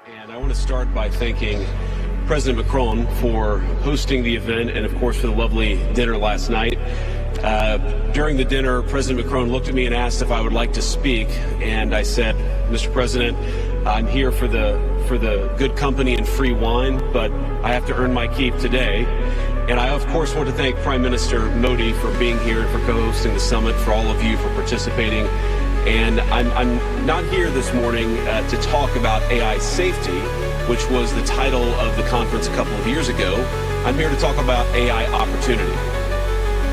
And I want to start by thanking President Macron for hosting the event and, of course, for the lovely dinner last night. During the dinner, President Macron looked at me and asked if I would like to speak, and I said, Mr. President, I'm here for the good company and free wine, but I have to earn my keep today. And I, of course, want to thank Prime Minister Modi for being here and for co-hosting the summit, for all of you for participating. And I'm not here this morning to talk about AI safety, which was the title of the conference a couple of years ago. I'm here to talk about AI opportunity.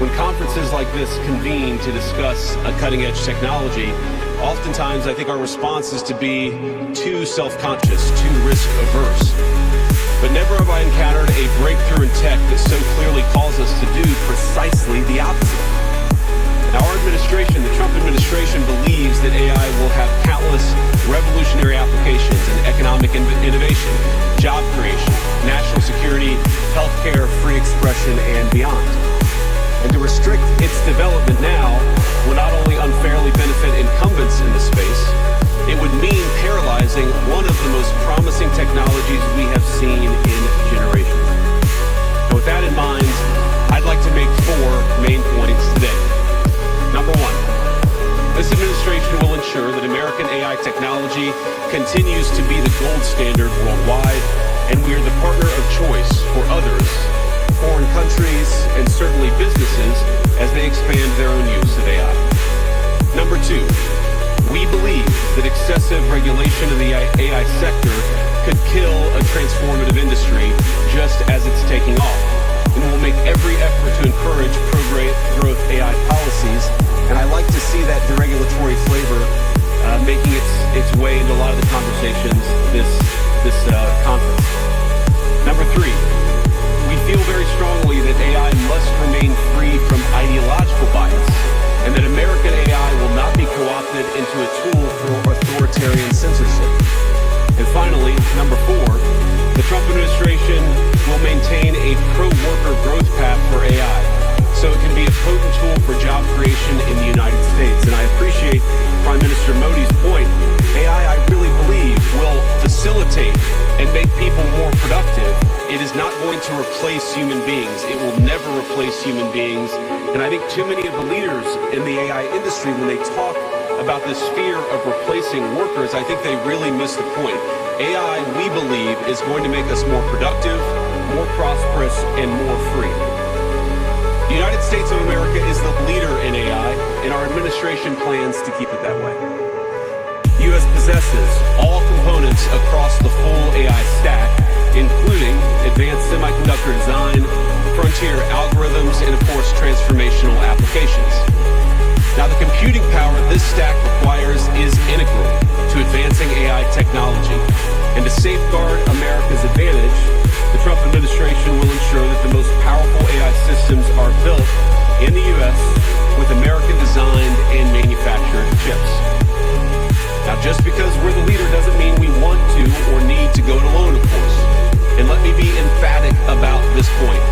When conferences like this convene to discuss a cutting-edge technology, oftentimes I think our response is to be too self-conscious, too risk-averse. But never have I encountered a breakthrough in tech that so clearly calls us to do precisely the opposite. Now, our administration, the Trump administration, believes that AI will have countless revolutionary applications in economic innovation, job creation, national security, healthcare, free expression, and beyond. And to restrict its development now will not only unfairly benefit incumbents in the space, it would mean paralyzing one of the most promising technologies we have seen in generations. And with that in mind, I'd like to make 4 main points today. Number 1, this administration will ensure that American AI technology continues to be the gold standard worldwide, and we are the partner of choice for others, foreign countries, and certainly businesses as they expand their own use of AI. Number 2, we believe that excessive regulation of the AI sector could kill a transformative industry just as it's taking off. And we'll make every effort to encourage pro-growth AI policies, and I like to see that deregulatory flavor making its way into a lot of the conversations this conference. Number 3, we feel very strongly that AI must remain free from ideological bias, and that American AI will not be co-opted into a tool for authoritarian censorship. And finally, number 4, the Trump administration will maintain a pro-worker growth path for AI, so it can be a potent tool for job creation in the United States. And I appreciate Prime Minister Modi's point. AI, I really believe, will facilitate and make people more productive. It is not going to replace human beings. It will never replace human beings. And I think too many of the leaders in the AI industry, when they talk about this fear of replacing workers, I think they really miss the point. AI, we believe, is going to make us more productive, more prosperous, and more free. The United States of America is the leader in AI, and our administration plans to keep it that way. The U.S. possesses all components across the full AI stack, including advanced semiconductor design, frontier algorithms, and of course, transformational applications. Now, the computing power this stack requires is integral to advancing AI technology. And to safeguard America's advantage, the Trump administration will ensure that the most powerful AI systems are built in the U.S. with American-designed and manufactured chips. Now, just because we're the leader doesn't mean we want to or need to go it alone, of course. And let me be emphatic about this point.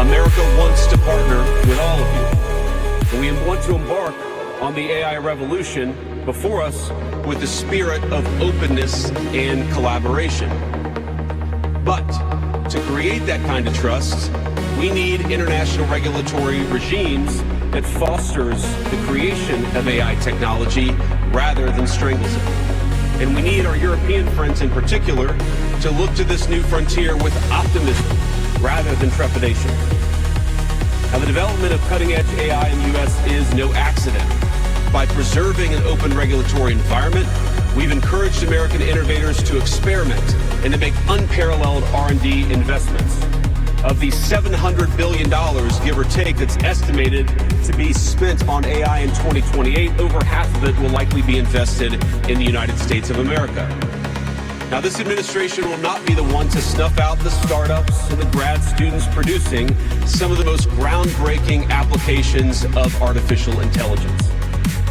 America wants to partner with all of you. And we want to embark on the AI revolution before us with the spirit of openness and collaboration. But to create that kind of trust, we need international regulatory regimes that fosters the creation of AI technology rather than strangles it. And we need our European friends in particular to look to this new frontier with optimism rather than trepidation. Now, the development of cutting-edge AI in the U.S. is no accident. By preserving an open regulatory environment, we've encouraged American innovators to experiment and to make unparalleled R&D investments. Of the $700 billion, give or take, that's estimated to be spent on AI in 2028, over half of it will likely be invested in the United States of America. Now, this administration will not be the one to snuff out the startups and the grad students producing some of the most groundbreaking applications of artificial intelligence.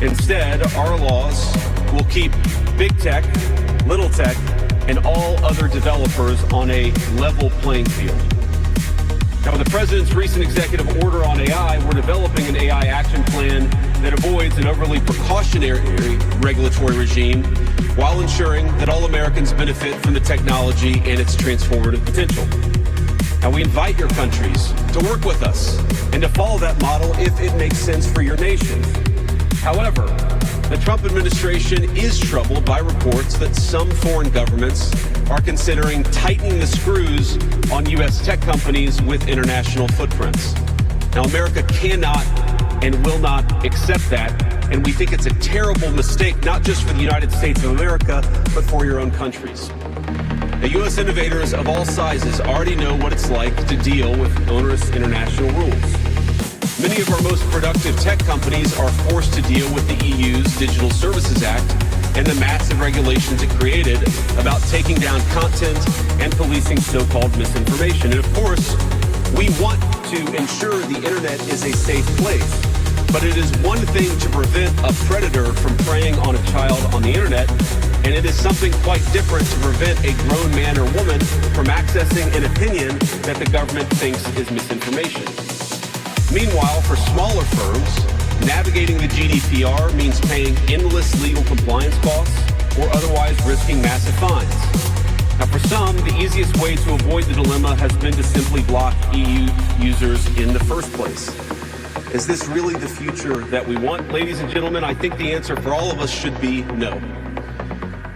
Instead, our laws will keep big tech, little tech, and all other developers on a level playing field. Now, with the President's recent executive order on AI, we're developing an AI action plan that avoids an overly precautionary regulatory regime while ensuring that all Americans benefit from the technology and its transformative potential. Now, we invite your countries to work with us and to follow that model if it makes sense for your nation. However, the Trump administration is troubled by reports that some foreign governments are considering tightening the screws on U.S. tech companies with international footprints. Now, America cannot and will not accept that, and we think it's a terrible mistake, not just for the United States of America, but for your own countries. The U.S. innovators of all sizes already know what it's like to deal with onerous international rules. Many of our most productive tech companies are forced to deal with the EU's Digital Services Act and the massive regulations it created about taking down content and policing so-called misinformation. And of course, we want to ensure the internet is a safe place, but it is one thing to prevent a predator from preying on a child on the internet, and it is something quite different to prevent a grown man or woman from accessing an opinion that the government thinks is misinformation. Meanwhile, for smaller firms, navigating the GDPR means paying endless legal compliance costs or otherwise risking massive fines. Now, for some, the easiest way to avoid the dilemma has been to simply block EU users in the first place. Is this really the future that we want? Ladies and gentlemen, I think the answer for all of us should be no.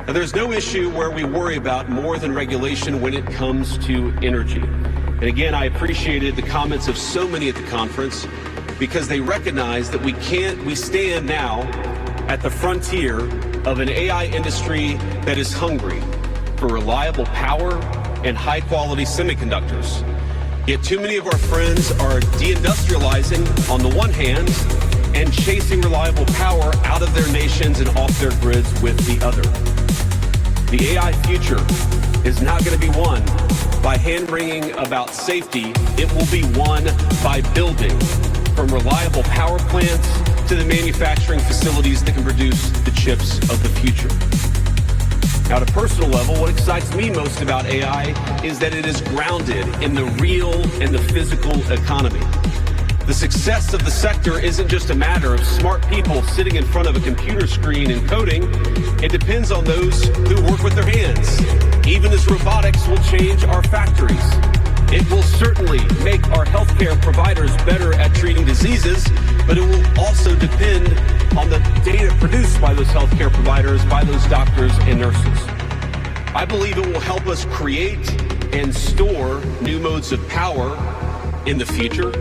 Now, there's no issue where we worry about more than regulation when it comes to energy. And again, I appreciated the comments of so many at the conference because they recognize that we stand now at the frontier of an AI industry that is hungry for reliable power and high-quality semiconductors. Yet too many of our friends are deindustrializing on the one hand and chasing reliable power out of their nations and off their grids with the other. The AI future is not going to be won by hand-wringing about safety. It will be won by building, from reliable power plants to the manufacturing facilities that can produce the chips of the future. Now, at a personal level, what excites me most about AI is that it is grounded in the real and the physical economy. The success of the sector isn't just a matter of smart people sitting in front of a computer screen and coding. It depends on those who work with their hands. Even as robotics will change our factories, it will certainly make our healthcare providers better at treating diseases, but it will also depend on the data produced by those healthcare providers, by those doctors and nurses. I believe it will help us create and store new modes of power in the future,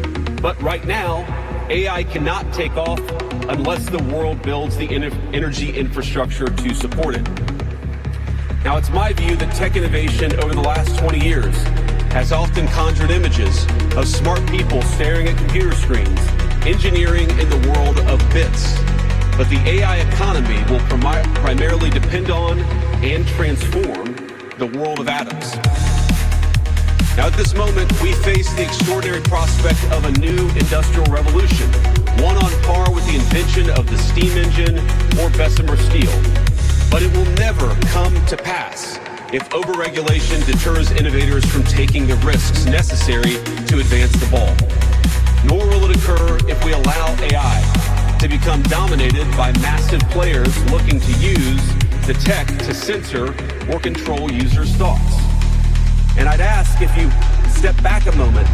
but right now, AI cannot take off unless the world builds the energy infrastructure to support it. Now, it's my view that tech innovation over the last 20 years has often conjured images of smart people staring at computer screens, engineering in the world of bits. But the AI economy will primarily depend on and transform the world of atoms. Now, at this moment, we face the extraordinary prospect of a new industrial revolution, one on par with the invention of the steam engine or Bessemer steel. But it will never come to pass if overregulation deters innovators from taking the risks necessary to advance the ball. Nor will it occur if we allow AI to become dominated by massive players looking to use the tech to censor or control users' thoughts. And I'd ask if you step back a moment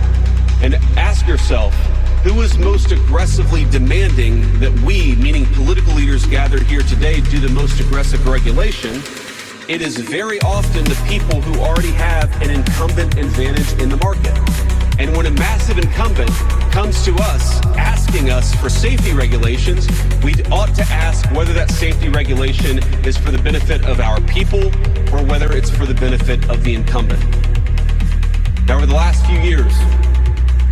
and ask yourself, who is most aggressively demanding that we, meaning political leaders gathered here today, do the most aggressive regulation? It is very often the people who already have an incumbent advantage in the market. And when a massive incumbent comes to us asking us for safety regulations, we ought to ask whether that safety regulation is for the benefit of our people or whether it's for the benefit of the incumbent. Now, over the last few years,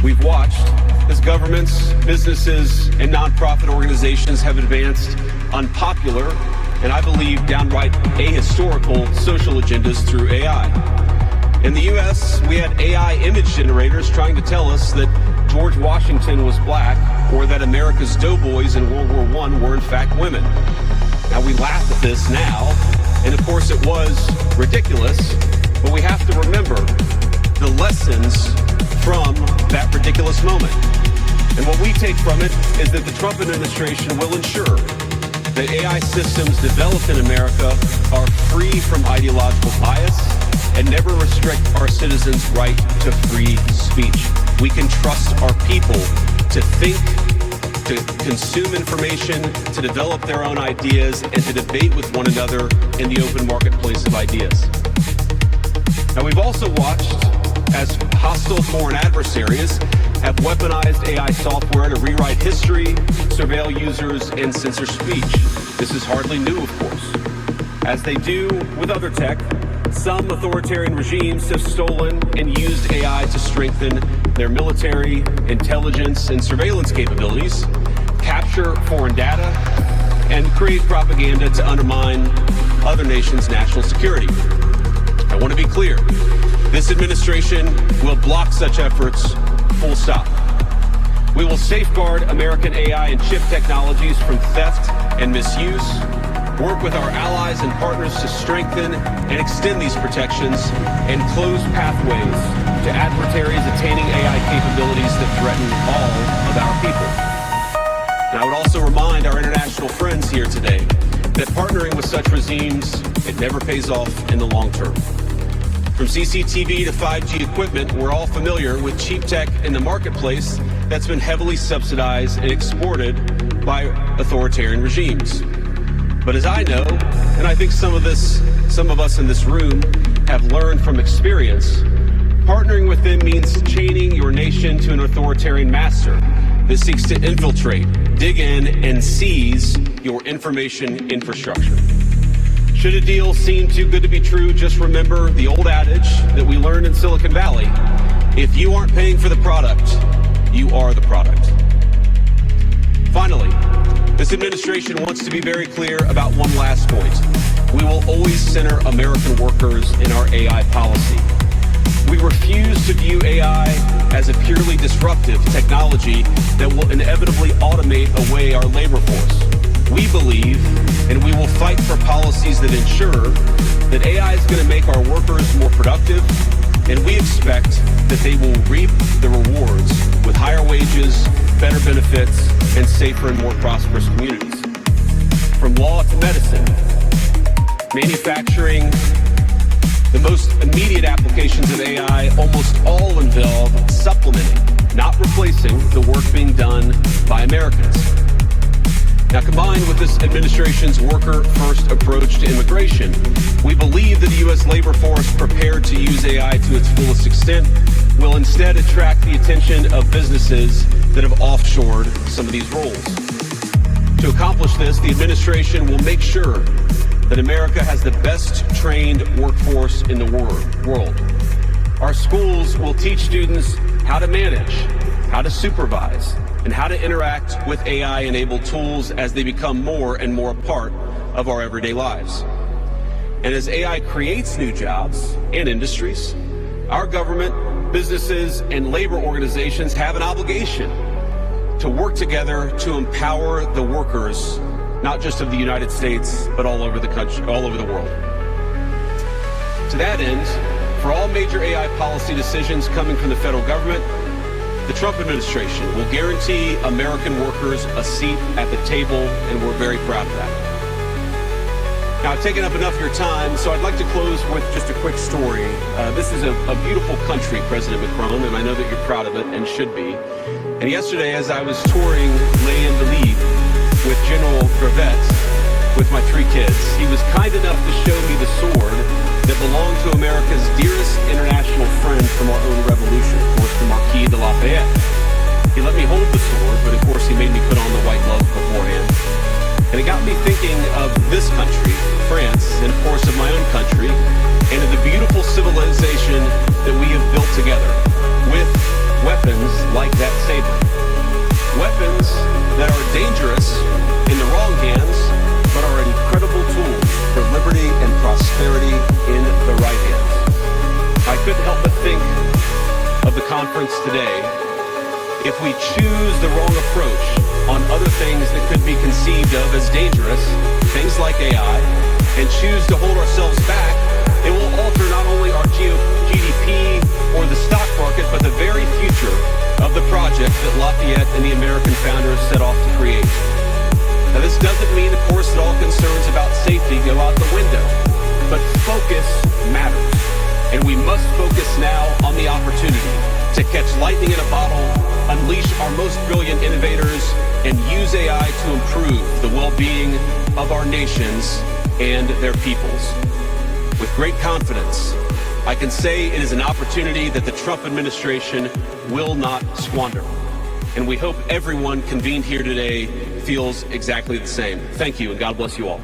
we've watched as governments, businesses, and nonprofit organizations have advanced unpopular and, I believe, downright ahistorical social agendas through AI. In the U.S., we had AI image generators trying to tell us that George Washington was black or that America's doughboys in World War I were in fact women. Now, we laugh at this now, and of course it was ridiculous, but we have to remember the lessons from that ridiculous moment. And what we take from it is that the Trump administration will ensure that AI systems developed in America are free from ideological bias and never restrict our citizens' right to free speech. We can trust our people to think, to consume information, to develop their own ideas, and to debate with one another in the open marketplace of ideas. Now, we've also watched as hostile foreign adversaries have weaponized AI software to rewrite history, surveil users, and censor speech. This is hardly new, of course. As they do with other tech, some authoritarian regimes have stolen and used AI to strengthen their military, intelligence, and surveillance capabilities, capture foreign data, and create propaganda to undermine other nations' national security. I want to be clear. This administration will block such efforts, full stop. We will safeguard American AI and chip technologies from theft and misuse, work with our allies and partners to strengthen and extend these protections, and close pathways to adversaries attaining AI capabilities that threaten all of our people. And I would also remind our international friends here today that partnering with such regimes, it never pays off in the long term. From CCTV to 5G equipment, we're all familiar with cheap tech in the marketplace that's been heavily subsidized and exported by authoritarian regimes. But as I know, and I think some of us in this room have learned from experience, partnering with them means chaining your nation to an authoritarian master that seeks to infiltrate, dig in, and seize your information infrastructure. Should a deal seem too good to be true, just remember the old adage that we learned in Silicon Valley: if you aren't paying for the product, you are the product. Finally, this administration wants to be very clear about one last point. We will always center American workers in our AI policy. We refuse to view AI as a purely disruptive technology that will inevitably automate away our labor force. We believe, and we will fight for policies that ensure that AI is going to make our workers more productive, and we expect that they will reap the rewards with higher wages, better benefits, and safer and more prosperous communities. From law to medicine, manufacturing, the most immediate applications of AI almost all involve supplementing, not replacing, the work being done by Americans. Now, combined with this administration's worker-first approach to immigration, we believe that the U.S. labor force prepared to use AI to its fullest extent will instead attract the attention of businesses that have offshored some of these roles. To accomplish this, the administration will make sure that America has the best trained workforce in the world. Our schools will teach students how to manage, how to supervise, and how to interact with AI-enabled tools as they become more and more a part of our everyday lives. And as AI creates new jobs and industries, our government, businesses, and labor organizations have an obligation to work together to empower the workers, not just of the United States, but all over the country, all over the world. To that end, for all major AI policy decisions coming from the federal government, the Trump administration will guarantee American workers a seat at the table, and we're very proud of that. Now, I've taken up enough of your time, so I'd like to close with just a quick story. This is a beautiful country, President Macron, and I know that you're proud of it and should be. And yesterday, as I was touring Les Invalides with General Brevet with my 3 kids, he was kind enough to show me the sword that belonged to America's dearest international friend from our own revolution, of course, the Marquis de Lafayette. He let me hold the sword, but of course he made me put on the white gloves beforehand. And it got me thinking of this country, France, and of course of my own country, and of the beautiful civilization that we have built together with weapons like that saber. Weapons that are dangerous in the wrong hands, but are incredible tools for liberty and prosperity in the right hands. I couldn't help but think of the conference today. If we choose the wrong approach on other things that could be conceived of as dangerous, things like AI, and choose to hold ourselves back, it will alter not only our GDP or the stock market, but the very future of the project that Lafayette and the American founders set off to create. Now, this doesn't mean, of course, that all concerns about safety go out the window, but focus matters, and we must focus now on the opportunity to catch lightning in a bottle, unleash our most brilliant innovators, and use AI to improve the well-being of our nations and their peoples. With great confidence, I can say it is an opportunity that the Trump administration will not squander. And we hope everyone convened here today feels exactly the same. Thank you, and God bless you all.